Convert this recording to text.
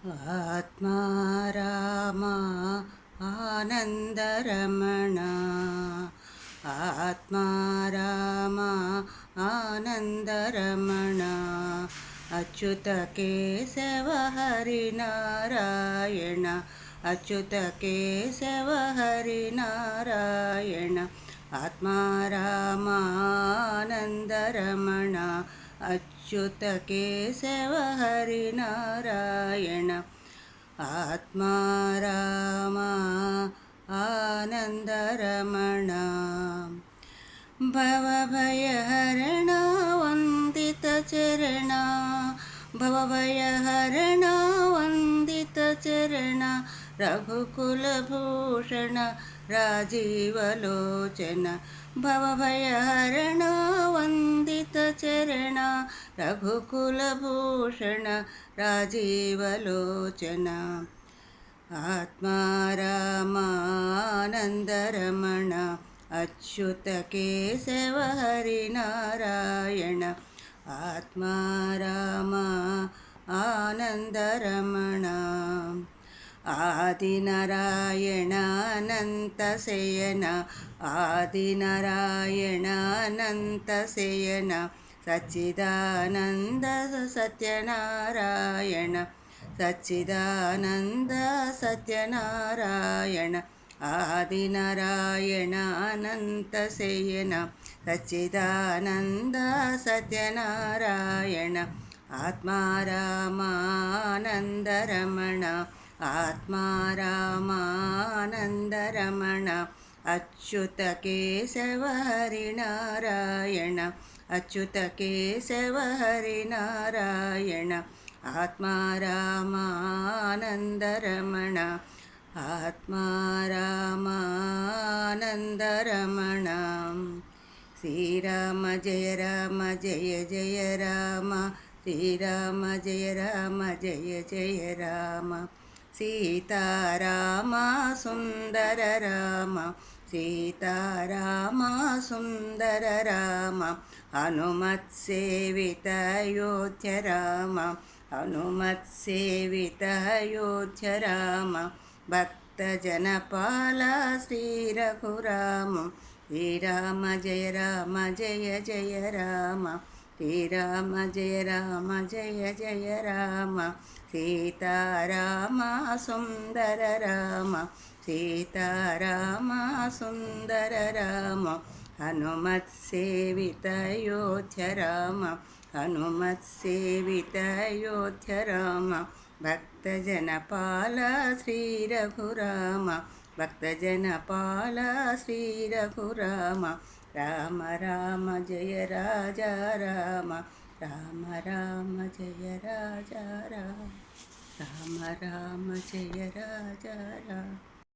ఆత్మా రామ ఆనందరమణ ఆత్మా రామ ఆనందరమణ అచ్యుత కేశవ హరి నారాయణ అచ్యుత కేశవ హరి నారాయణ ఆత్మా రామ ఆనందరమణ అచ్యుత కేశవ హరి నారాయణ ఆత్మా రామ ఆనందరమణ భవభయహరణ వందిత చరణ భవభయహరణ వందిత చరణ రఘుకులభూషణ రాజీవలోచన భవభయహరణ వందిత చరణ రఘుకులభూషణ రాజీవలోచన ఆత్మా రామానందరమణ అచ్యుత కేశవ హరి నారాయణ ఆత్మా రామ ఆనందరమణ ఆదినారాయణ అనంత శయన ఆదినారాయణ అనంత శయన సచ్చిదానంద సత్యనారాయణ సచ్చిదానంద సత్యనారాయణ ఆదినారాయణ అనంత శయన సచ్చిదానంద సత్యనారాయణ ఆత్మా రామానందరమణ ఆత్మా రామానందరమణ అచ్యుత కేశవ హరి నారాయణ అచ్యుత కేశవ హరి నారాయణ ఆత్మా రామానందరమణ ఆత్మా రామానందరమణ శ్రీరామ జయ రామ జయ జయ రామ శ్రీరామ జయ రామ జయ జయ రామ సీతారామ సుందర రామ సీతారామ సుందర రామ హనుమత్సేవిత అయోధ్య రామ హనుమత్సేవిత అయోధ్య రామ భక్తజనపాల శ్రీ రఘురామ శ్రీరామ జయ రామ జయ జయ రామ శ్రీరామ జయ రామ జయ జయ రామ సీతారామ సుందర రామ సీతారామ సుందర రామ హనుమత్సేవిత అయోధ్య రామ హనుమత్సేవిత అయోధ్య రామ భక్తజనపాల శ్రీ రఘురామ భక్తజనపాల శ్రీ రఘురామ రామ రామ జయ రాజా రామ రామ రామ జయ రాజా రామ రామ రామ జయ రాజా రామ